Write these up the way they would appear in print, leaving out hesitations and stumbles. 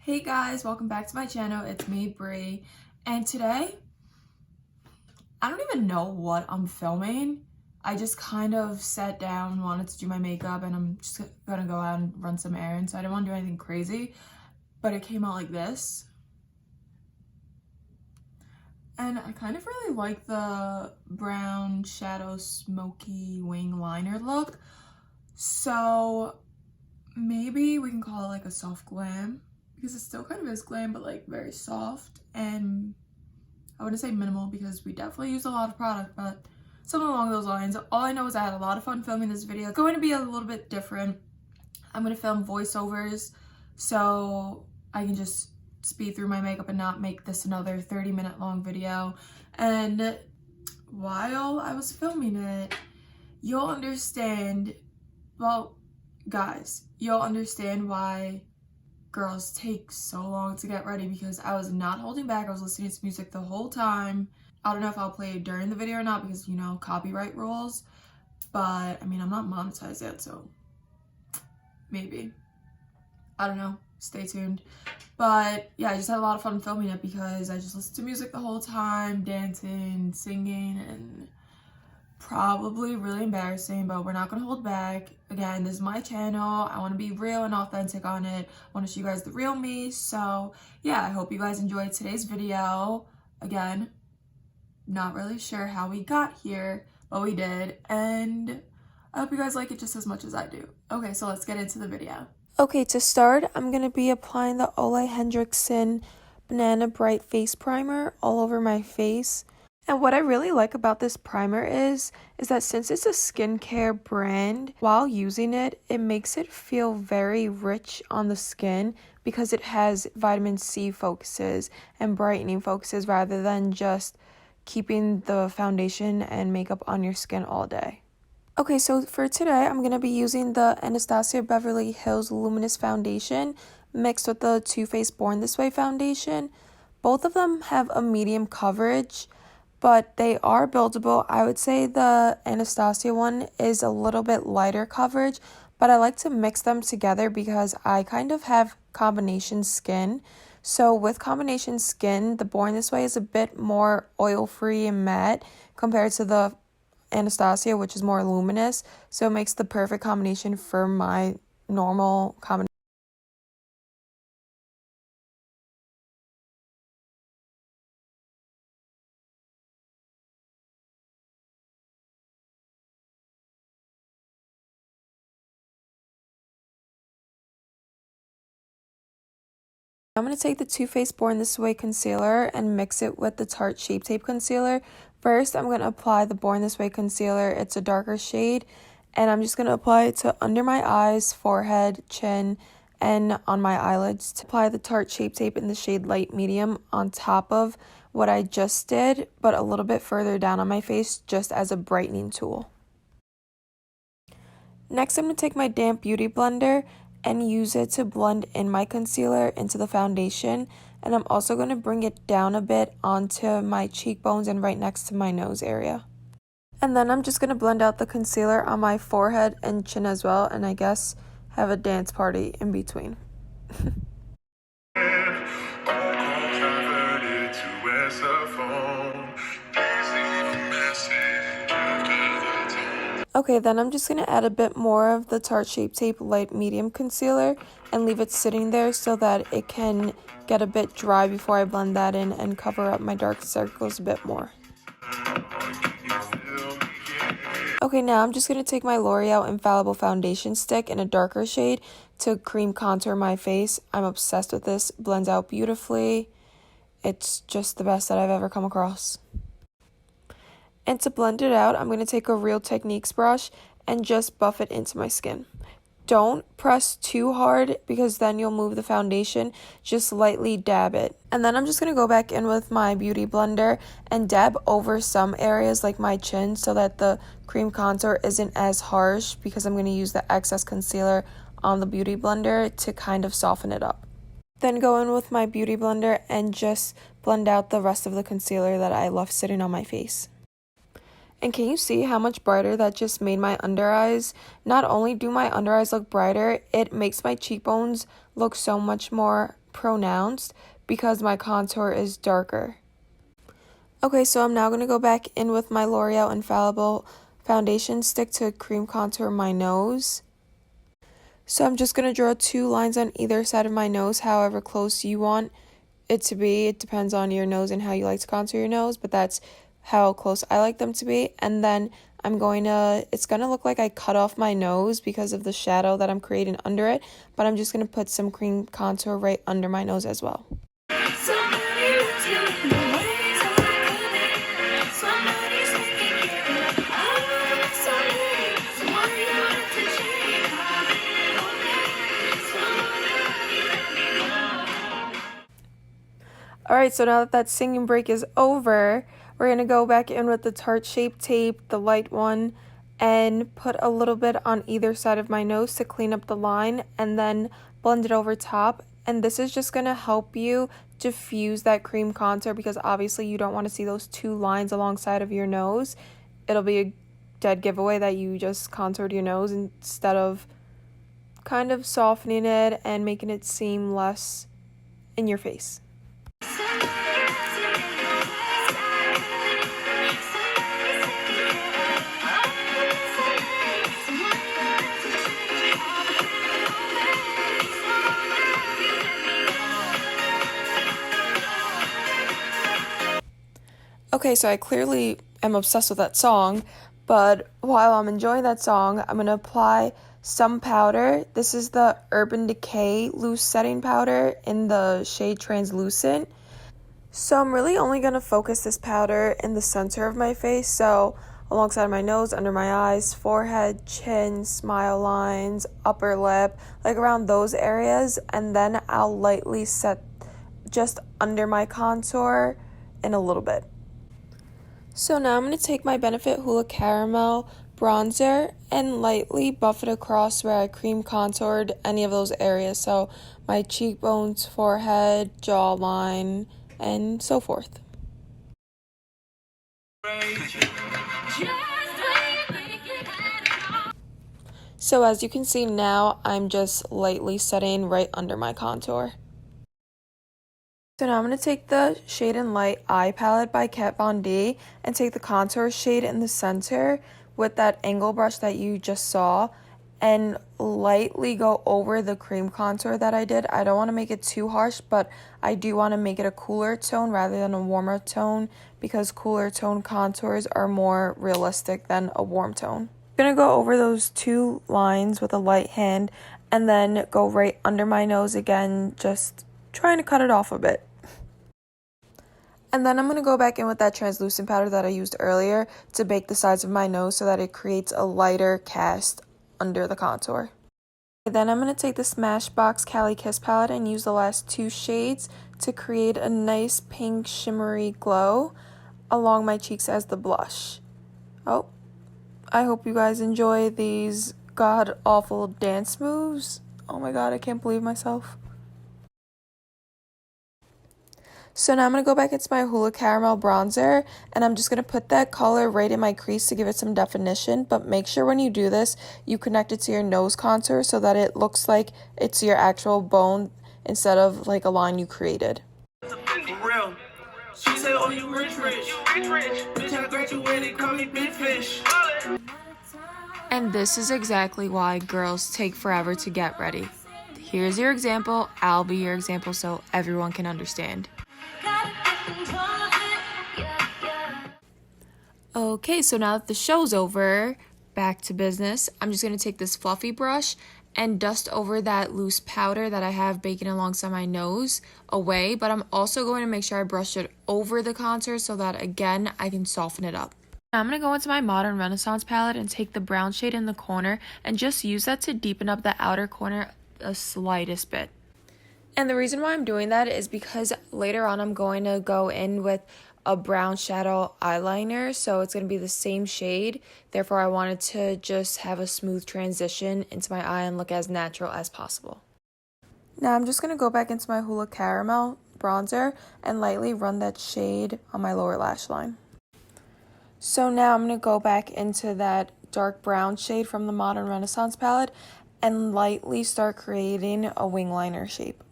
Hey guys, welcome back to my channel. It's me, Bree, and today I don't even know what I'm filming. I just kind of sat down, wanted to do my makeup, and I'm just gonna go out and run some errands. So I didn't want to do anything crazy, but it came out like this. And I kind of really like the brown shadow smoky wing liner look. So maybe we can call it like a soft glam, because it still kind of is glam, but like very soft, and I wouldn't say minimal because we definitely used a lot of product, but something along those lines. All I know is I had a lot of fun filming this video. It's going to be a little bit different. I'm going to film voiceovers so I can just speed through my makeup and not make this another 30-minute long video. And while I was filming it, you'll understand, well, guys, you'll understand why girls take so long to get ready, because I was not holding back. I was listening to music the whole time. I don't know if I'll play it during the video or not because, you know, copyright rules, but I mean, I'm not monetized yet, so maybe. I don't know. Stay tuned. But yeah, I just had a lot of fun filming it because I just listened to music the whole time, dancing, singing, and probably really embarrassing, but we're not gonna hold back. Again, this is my channel. I want to be real and authentic on it. I want to show you guys the real me. So yeah, I hope you guys enjoyed today's video. Again, not really sure how we got here, but we did, and I hope you guys like it just as much as I do. Okay, so let's get into the video. Okay, to start, I'm gonna be applying the Olehenriksen Banana Bright Face Primer all over my face. And what I really like about this primer is that since it's a skincare brand, while using it, it makes it feel very rich on the skin because it has vitamin C focuses and brightening focuses rather than just keeping the foundation and makeup on your skin all day. Okay, so for today, I'm going to be using the Anastasia Beverly Hills Luminous Foundation mixed with the Too Faced Born This Way foundation. Both of them have a medium coverage, but they are buildable. I would say the Anastasia one is a little bit lighter coverage, but I like to mix them together because I kind of have combination skin. So with combination skin, the Born This Way is a bit more oil-free and matte compared to the Anastasia, which is more luminous. So it makes the perfect combination for my normal combination. I'm going to take the Too Faced Born This Way concealer and mix it with the Tarte Shape Tape concealer. First, I'm going to apply the Born This Way concealer. It's a darker shade, and I'm just going to apply it to under my eyes, forehead, chin, and on my eyelids. To apply the Tarte Shape Tape in the shade Light Medium on top of what I just did, but a little bit further down on my face just as a brightening tool. Next, I'm going to take my damp beauty blender and use it to blend in my concealer into the foundation, and I'm also going to bring it down a bit onto my cheekbones and right next to my nose area. And then I'm just going to blend out the concealer on my forehead and chin as well, and I guess have a dance party in between. Okay, then I'm just going to add a bit more of the Tarte Shape Tape Light Medium Concealer and leave it sitting there so that it can get a bit dry before I blend that in and cover up my dark circles a bit more. Okay, now I'm just going to take my L'Oreal Infallible Foundation Stick in a darker shade to cream contour my face. I'm obsessed with this. Blends out beautifully. It's just the best that I've ever come across. And to blend it out, I'm going to take a Real Techniques brush and just buff it into my skin. Don't press too hard because then you'll move the foundation. Just lightly dab it. And then I'm just going to go back in with my beauty blender and dab over some areas like my chin so that the cream contour isn't as harsh, because I'm going to use the excess concealer on the beauty blender to kind of soften it up. Then go in with my beauty blender and just blend out the rest of the concealer that I left sitting on my face. And can you see how much brighter that just made my under eyes? Not only do my under eyes look brighter, it makes my cheekbones look so much more pronounced because my contour is darker. Okay, so I'm now going to go back in with my L'Oreal Infallible foundation stick to cream contour my nose. So I'm just going to draw 2 lines on either side of my nose, however close you want it to be. It depends on your nose and how you like to contour your nose, but that's how close I like them to be. And then it's going to look like I cut off my nose because of the shadow that I'm creating under it, but I'm just going to put some cream contour right under my nose as well. Alright, so now that singing break is over, we're going to go back in with the Tarte Shape Tape, the light one, and put a little bit on either side of my nose to clean up the line, and then blend it over top. And this is just going to help you diffuse that cream contour because obviously you don't want to see those 2 lines alongside of your nose. It'll be a dead giveaway that you just contoured your nose instead of kind of softening it and making it seem less in your face. Okay, so I clearly am obsessed with that song, but while I'm enjoying that song, I'm going to apply some powder. This is the Decay loose setting powder in the shade Translucent. So I'm really only going to focus this powder in the center of my face, so alongside my nose, under my eyes, forehead, chin, smile lines, upper lip, like around those areas, and then I'll lightly set just under my contour in a little bit. So now I'm going to take my Benefit Hoola Caramel bronzer and lightly buff it across where I cream contoured any of those areas. So my cheekbones, forehead, jawline, and so forth. So as you can see now, I'm just lightly setting right under my contour. So now I'm going to take the Shade and Light Eye Palette by Kat Von D and take the contour shade in the center with that angle brush that you just saw and lightly go over the cream contour that I did. I don't want to make it too harsh, but I do want to make it a cooler tone rather than a warmer tone because cooler tone contours are more realistic than a warm tone. I'm going to go over those 2 lines with a light hand and then go right under my nose again, just trying to cut it off a bit. And then I'm going to go back in with that translucent powder that I used earlier to bake the sides of my nose so that it creates a lighter cast under the contour. Then I'm going to take the Smashbox Cali Kiss palette and use the last 2 shades to create a nice pink shimmery glow along my cheeks as the blush. Oh, I hope you guys enjoy these god-awful dance moves. Oh my god, I can't believe myself. So now I'm going to go back into my Hoola Caramel bronzer, and I'm just going to put that color right in my crease to give it some definition, but make sure when you do this, you connect it to your nose contour so that it looks like it's your actual bone instead of like a line you created. She said, oh, you rich. Bitch, I graduated, call me big fish. And this is exactly why girls take forever to get ready. Here's your example, I'll be your example so everyone can understand. Okay, so now that the show's over, back to business. I'm just going to take this fluffy brush and dust over that loose powder that I have baking alongside my nose away, but I'm also going to make sure I brush it over the contour so that, again, I can soften it up. Now I'm going to go into my Modern Renaissance palette and take the brown shade in the corner and just use that to deepen up the outer corner the slightest bit. And the reason why I'm doing that is because later on I'm going to go in with a brown shadow eyeliner, so it's going to be the same shade. Therefore, I wanted to just have a smooth transition into my eye and look as natural as possible. Now I'm just going to go back into my Hoola Caramel bronzer and lightly run that shade on my lower lash line. So now I'm going to go back into that dark brown shade from the Modern Renaissance palette and lightly start creating a wing liner shape.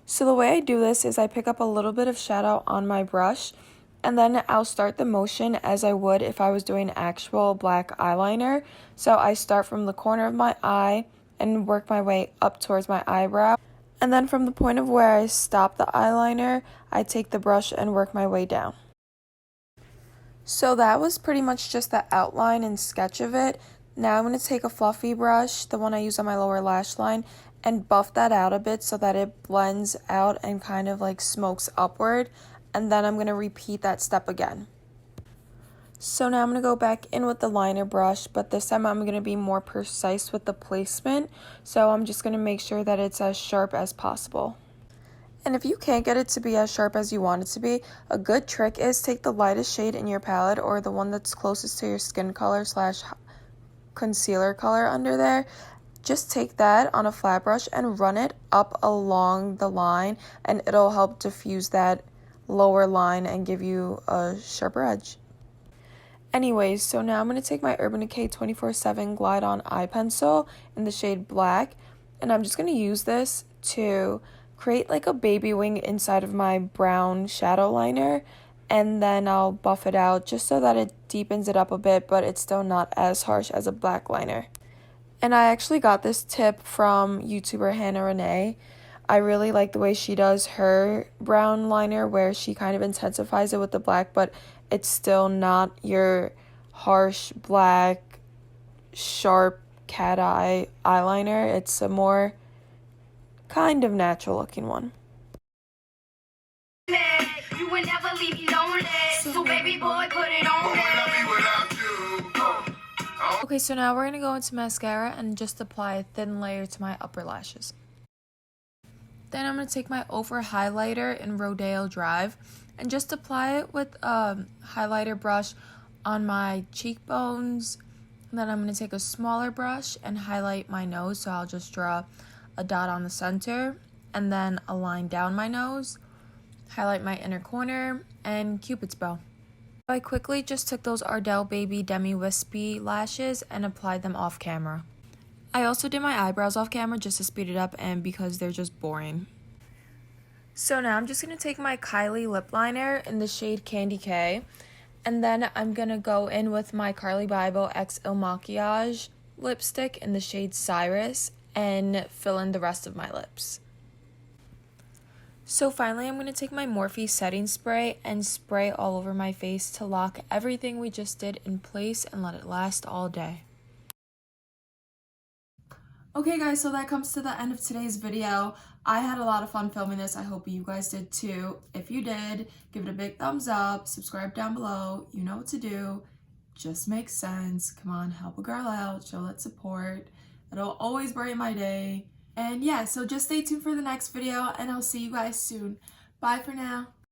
So the way I do this is I pick up a little bit of shadow on my brush, and then I'll start the motion as I would if I was doing actual black eyeliner. So I start from the corner of my eye and work my way up towards my eyebrow. And then from the point of where I stop the eyeliner, I take the brush and work my way down. So that was pretty much just the outline and sketch of it. Now I'm going to take a fluffy brush, the one I use on my lower lash line, and buff that out a bit so that it blends out and kind of like smokes upward. And then I'm going to repeat that step again. So now I'm going to go back in with the liner brush, but this time I'm going to be more precise with the placement. So I'm just going to make sure that it's as sharp as possible. And if you can't get it to be as sharp as you want it to be, a good trick is take the lightest shade in your palette or the one that's closest to your skin color / concealer color under there. Just take that on a flat brush and run it up along the line, and it'll help diffuse that lower line and give you a sharper edge. Anyways, so now I'm going to take my Urban Decay 24/7 Glide On Eye Pencil in the shade Black, and I'm just going to use this to create like a baby wing inside of my brown shadow liner, and then I'll buff it out just so that it deepens it up a bit, but it's still not as harsh as a black liner. And I actually got this tip from YouTuber Hannah Renee. I really like the way she does her brown liner, where she kind of intensifies it with the black, but it's still not your harsh black sharp cat eye eyeliner. It's a more kind of natural looking one. You would never leave me lonely. So baby boy, put it on me. Okay, so now we're going to go into mascara and just apply a thin layer to my upper lashes. Then I'm going to take my ofra highlighter in Rodeo Drive and just apply it with a highlighter brush on my cheekbones. And then I'm going to take a smaller brush and highlight my nose. So I'll just draw a dot on the center and then a line down my nose, highlight my inner corner, and Cupid's bow. I quickly just took those Ardel Baby Demi Wispy lashes and applied them off camera. I also did my eyebrows off camera just to speed it up and because they're just boring. So now I'm just going to take my Kylie lip liner in the shade Candy K, and then I'm going to go in with my Carli Byble x Ilmakiage lipstick in the shade Sirus and fill in the rest of my lips. So finally, I'm going to take my Morphe setting spray and spray all over my face to lock everything we just did in place and let it last all day. Okay guys, so that comes to the end of today's video. I had a lot of fun filming this. I hope you guys did too. If you did, give it a big thumbs up, subscribe down below. You know what to do. Just make sense. Come on, help a girl out, show that support. It'll always brighten my day. And yeah, so just stay tuned for the next video, and I'll see you guys soon. Bye for now.